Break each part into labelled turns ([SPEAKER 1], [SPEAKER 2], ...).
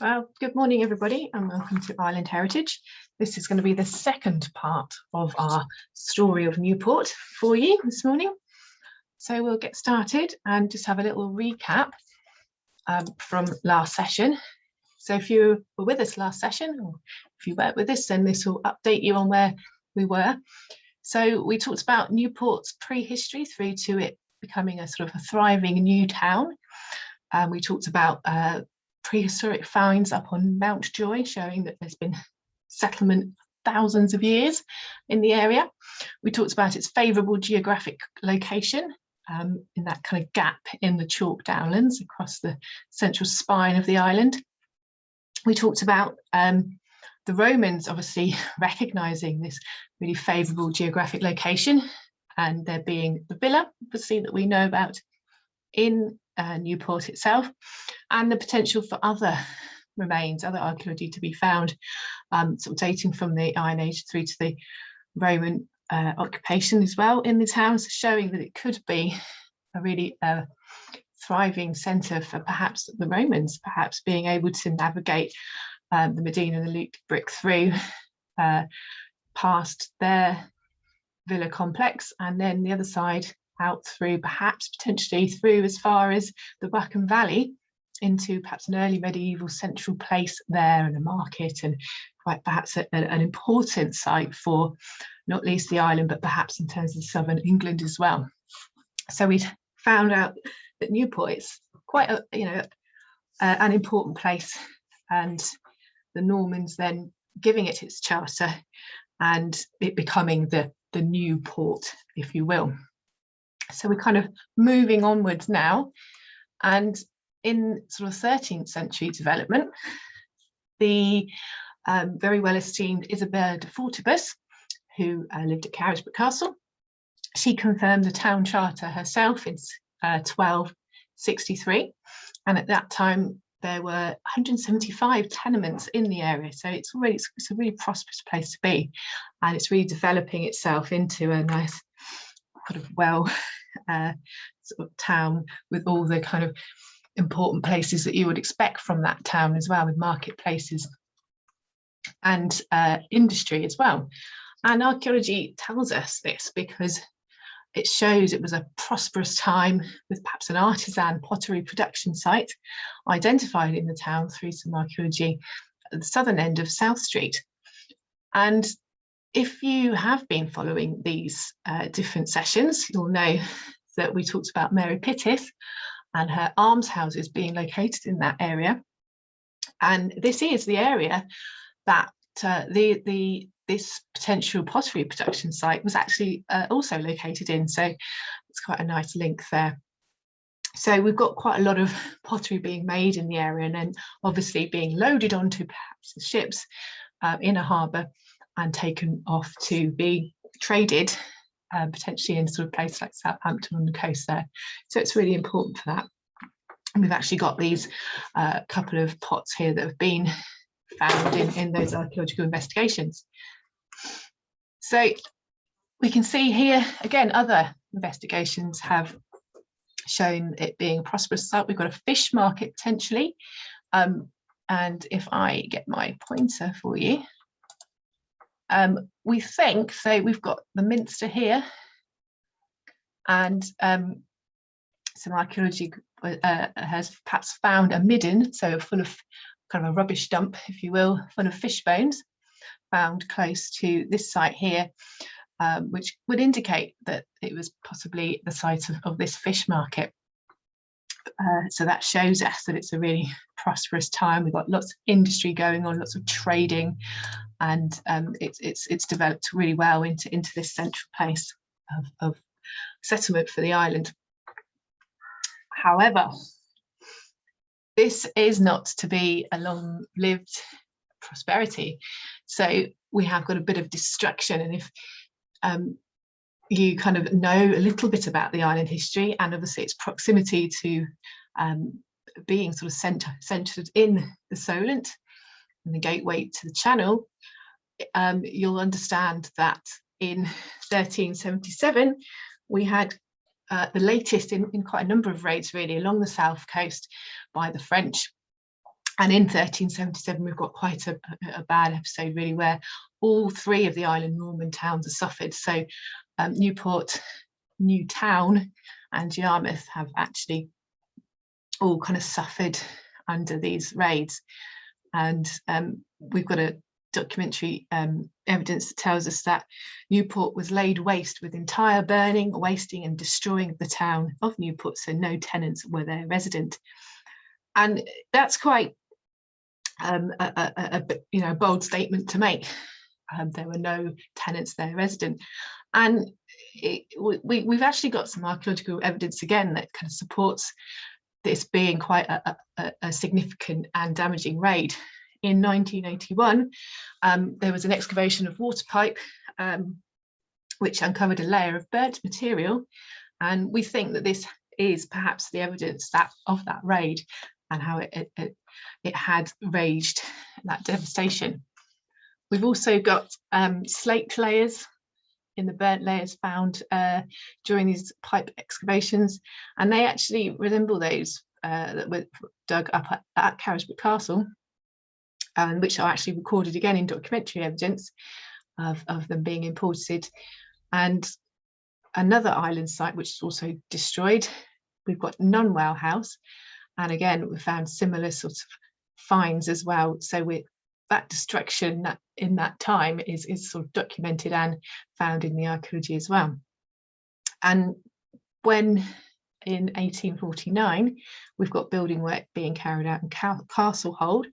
[SPEAKER 1] Well, good morning, everybody, and welcome to Island Heritage. This is going to be the second part of our story of Newport for you this morning. So we'll get started and just have a little recap from last session. So if you were with us last session, or if you weren't with us, then this will update you on where we were. So we talked about Newport's prehistory through to it becoming a sort of a thriving new town. We talked about prehistoric finds up on Mount Joy, showing that there's been settlement thousands of years in the area. We talked about its favourable geographic location in that kind of gap in the chalk downlands across the central spine of the island. We talked about the Romans obviously recognising this really favourable geographic location, and there being the villa, obviously, that we know about in Newport itself, and the potential for other remains, other archaeology to be found, sort of dating from the Iron Age through to the Roman occupation as well in the town, so showing that it could be a really thriving centre for perhaps the Romans, perhaps being able to navigate the Medina and the Loop brick through past their villa complex, and then the other side out through, perhaps potentially through as far as the Wacken Valley into perhaps an early medieval central place there, and a market, and quite perhaps an important site for not least the island, but perhaps in terms of southern England as well. So we found out that Newport is quite a, an important place, and the Normans then giving it its charter and it becoming the new port, if you will. So we're kind of moving onwards now, and in sort of 13th century development, the very well esteemed Isabella de Fortibus, who lived at Carisbrooke Castle, she confirmed the town charter herself in 1263, and at that time there were 175 tenements in the area, so it's a really prosperous place to be, and it's really developing itself into a nice kind of sort of town with all the kind of important places that you would expect from that town as well, with marketplaces and industry as well. And archaeology tells us this because it shows it was a prosperous time with perhaps an artisan pottery production site identified in the town through some archaeology at the southern end of South Street. And if you have been following these different sessions, you'll know that we talked about Mary Pittith and her almshouses being located in that area. And this is the area that this potential pottery production site was actually also located in. So it's quite a nice link there. So we've got quite a lot of pottery being made in the area, and then obviously being loaded onto perhaps ships in a harbour and taken off to be traded, potentially in sort of places like Southampton on the coast there. So it's really important for that. And we've actually got these couple of pots here that have been found in those archaeological investigations. So we can see here, again, other investigations have shown it being a prosperous site. We've got a fish market potentially. And if I get my pointer for you, we think, so we've got the Minster here, and some archaeology has perhaps found a midden, so full of kind of a rubbish dump, if you will, full of fish bones, found close to this site here, which would indicate that it was possibly the site of this fish market. So that shows us that it's a really prosperous time. We've got lots of industry going on, lots of trading, and it's developed really well into this central place of settlement for the island. However, this is not to be a long-lived prosperity. So we have got a bit of destruction, and if you kind of know a little bit about the island history, and obviously its proximity to being sort of centred in the Solent and the gateway to the Channel, you'll understand that in 1377 we had the latest in quite a number of raids really along the south coast by the French, And in 1377, we've got quite a bad episode, really, where all three of the island Norman towns are suffered. So Newport, Newtown, and Yarmouth have actually all kind of suffered under these raids. And we've got a documentary evidence that tells us that Newport was laid waste with entire burning, wasting, and destroying of the town of Newport. So no tenants were there resident. And that's quite a bold statement to make. There were no tenants there resident, and we've actually got some archaeological evidence again that kind of supports this being quite a significant and damaging raid. In 1981, there was an excavation of water pipe which uncovered a layer of burnt material, and we think that this is perhaps the evidence of that raid and how it had raged, that devastation. We've also got slate layers in the burnt layers found during these pipe excavations, and they actually resemble those that were dug up at Carisbrooke Castle, which are actually recorded again in documentary evidence of them being imported. And another island site which is also destroyed, we've got Nunwell House, and again we found similar sorts of finds as well. So that destruction in that time is sort of documented and found in the archaeology as well. And when in 1849 we've got building work being carried out in Castlehold.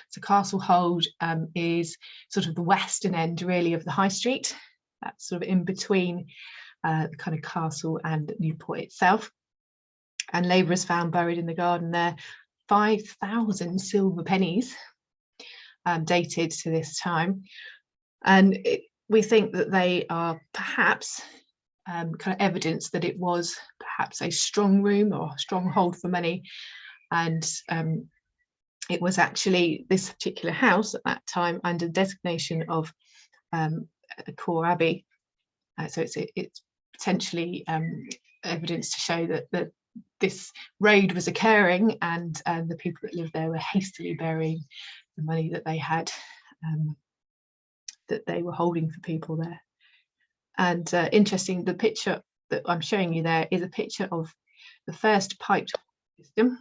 [SPEAKER 1] So Castlehold is sort of the western end really of the high street. That's sort of in between the kind of castle and Newport itself. And labourers found buried in the garden there 5,000 silver pennies dated to this time. And we think that they are perhaps kind of evidence that it was perhaps a strong room or stronghold for money. And it was actually this particular house at that time under designation of Core Abbey. So it's potentially evidence to show that this raid was occurring, and the people that lived there were hastily burying the money that they had, that they were holding for people there. And interesting, the picture that I'm showing you there is a picture of the first piped system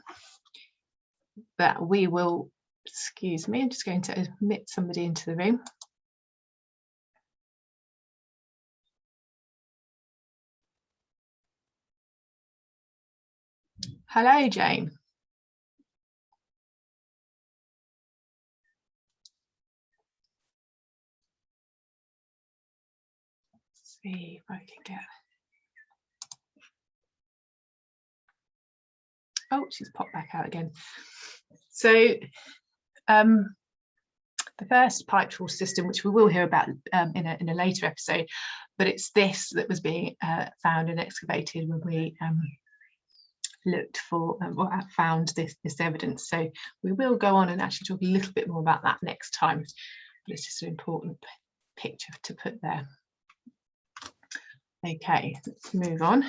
[SPEAKER 1] that we will, excuse me, I'm just going to admit somebody into the room. Hello, Jane. Let's see if I can get. Oh, she's popped back out again. So the first piped water system, which we will hear about in a later episode, but it's this that was being found and excavated when we looked for or found this evidence. So we will go on and actually talk a little bit more about that next time, but it's just an important picture to put there. Okay, let's move on.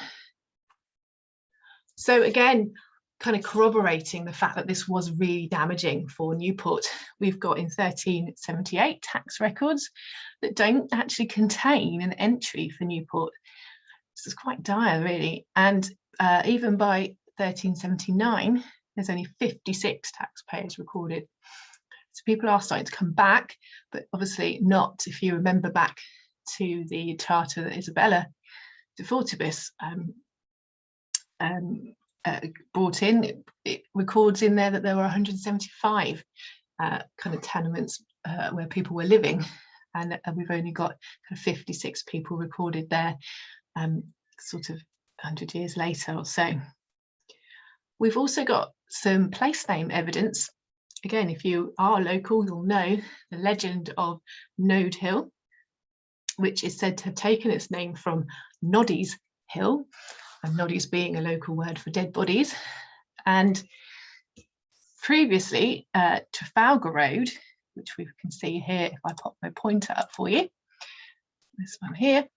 [SPEAKER 1] So again, kind of corroborating the fact that this was really damaging for Newport, we've got in 1378 tax records that don't actually contain an entry for Newport. This is quite dire, really. And even by 1379, there's only 56 taxpayers recorded. So people are starting to come back, but obviously not if you remember back to the charter that Isabella de Fortibus brought in. It records in there that there were 175 kind of tenements where people were living, and we've only got kind of 56 people recorded there, sort of 100 years later or so. We've also got some place name evidence. Again, if you are local, you'll know the legend of Node Hill, which is said to have taken its name from Noddy's Hill, and Noddy's being a local word for dead bodies. And previously, Trafalgar Road, which we can see here, if I pop my pointer up for you, this one here,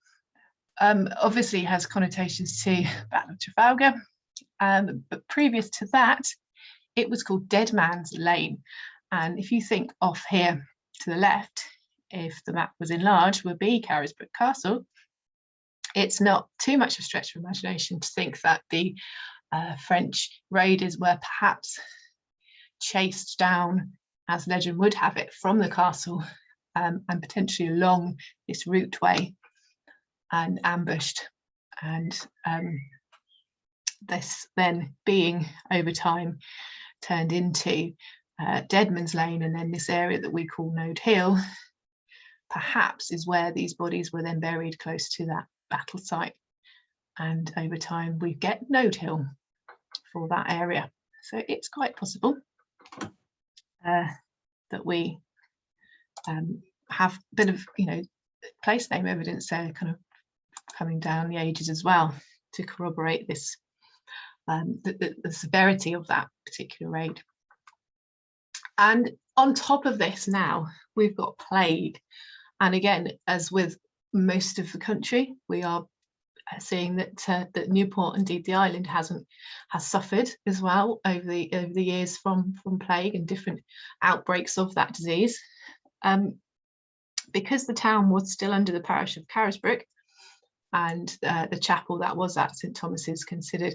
[SPEAKER 1] obviously has connotations to Battle of Trafalgar. But previous to that, it was called Dead Man's Lane. And if you think off here to the left, if the map was enlarged, would be Carisbrooke Castle. It's not too much of a stretch of imagination to think that the French raiders were perhaps chased down, as legend would have it, from the castle and potentially along this routeway and ambushed. And this then being over time turned into Deadman's Lane, and then this area that we call Node Hill perhaps is where these bodies were then buried close to that battle site. And over time we get Node Hill for that area. So it's quite possible that we have a bit of, place name evidence there kind of coming down the ages as well to corroborate this, the severity of that particular raid. And on top of this now, we've got plague. And again, as with most of the country, we are seeing that that Newport, indeed the island, has suffered as well over the years from plague and different outbreaks of that disease. Because the town was still under the parish of Carisbrooke, and the chapel that was at St Thomas's considered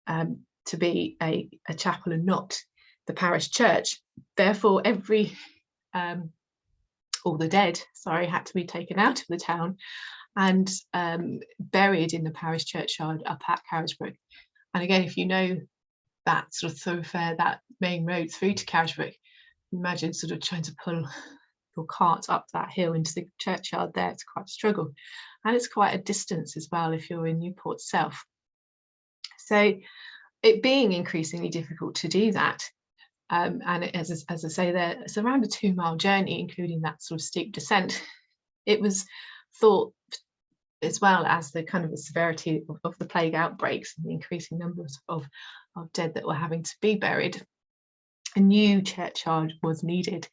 [SPEAKER 1] to be a chapel and not the parish church. Therefore, all the dead, had to be taken out of the town and buried in the parish churchyard up at Carisbrooke. And again, if you know that sort of thoroughfare, that main road through to Carisbrooke, imagine sort of trying to pull your cart up that hill into the churchyard there. It's quite a struggle, and it's quite a distance as well if you're in Newport itself. So it being increasingly difficult to do that, and as I say there, it's around a 2-mile journey, including that sort of steep descent. It was thought, as well as the kind of the severity of the plague outbreaks and the increasing numbers of dead that were having to be buried, a new churchyard was needed.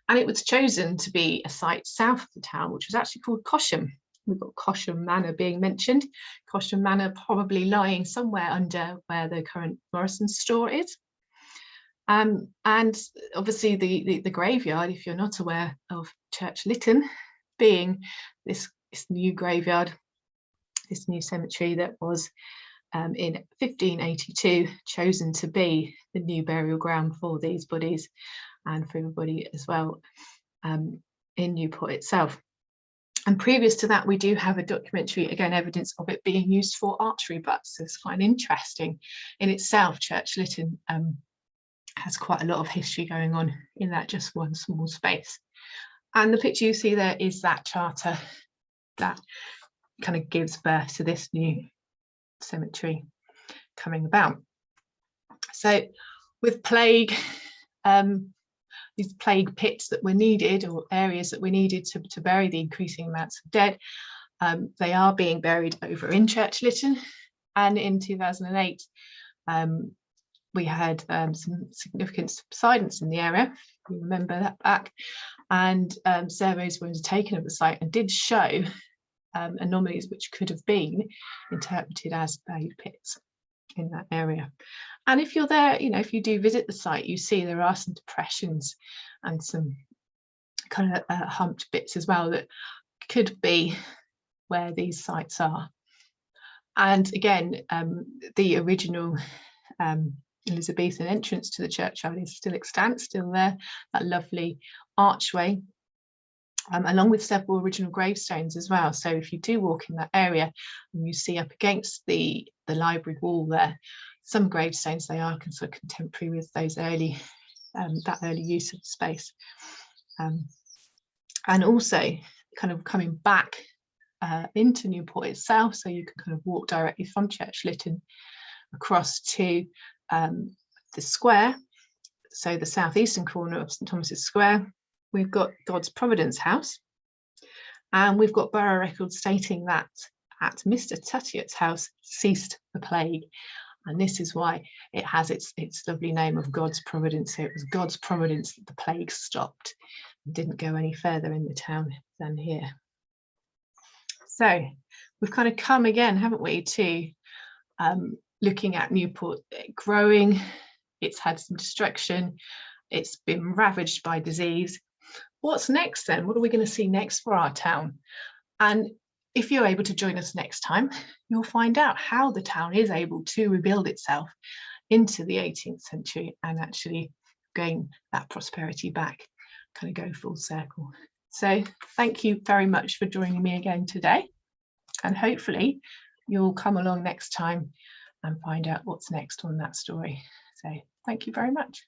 [SPEAKER 1] And it was chosen to be a site south of the town, which was actually called Cosham. We've got Cosham Manor being mentioned. Cosham Manor probably lying somewhere under where the current Morrison's store is. And obviously the graveyard, if you're not aware of Church Lytton, being this new graveyard, this new cemetery that was in 1582 chosen to be the new burial ground for these bodies and for everybody as well in Newport itself. And previous to that, we do have a documentary, again, evidence of it being used for archery butts. So it's quite interesting in itself. Church Lytton has quite a lot of history going on in that just one small space. And the picture you see there is that charter that kind of gives birth to this new cemetery coming about. So with plague, these plague pits that were needed, or areas that we needed to bury the increasing amounts of dead, they are being buried over in Church Lytton. And in 2008, we had some significant subsidence in the area. You remember that back. And surveys were undertaken of the site and did show anomalies which could have been interpreted as plague pits in that area. And if you're there, if you do visit the site, you see there are some depressions and some kind of humped bits as well that could be where these sites are. And again, the original Elizabethan entrance to the churchyard is still extant, still there, that lovely archway, along with several original gravestones as well. So if you do walk in that area and you see up against the library wall there, some gravestones, they are sort of contemporary with those early, that early use of the space. And also kind of coming back into Newport itself, so you can kind of walk directly from Church Lytton across to the square, so the southeastern corner of St Thomas's Square. We've got God's Providence House, and we've got borough records stating that at Mr Tuttiot's house ceased the plague, and this is why it has its lovely name of God's Providence. So it was God's providence that the plague stopped and didn't go any further in the town than here. So we've kind of come again, haven't we, to looking at Newport growing it's had some destruction, it's been ravaged by disease. What's next then? What are we going to see next for our town? And if you're able to join us next time, you'll find out how the town is able to rebuild itself into the 18th century and actually gain that prosperity back, kind of go full circle. So thank you very much for joining me again today, and hopefully you'll come along next time and find out what's next on that story. So thank you very much.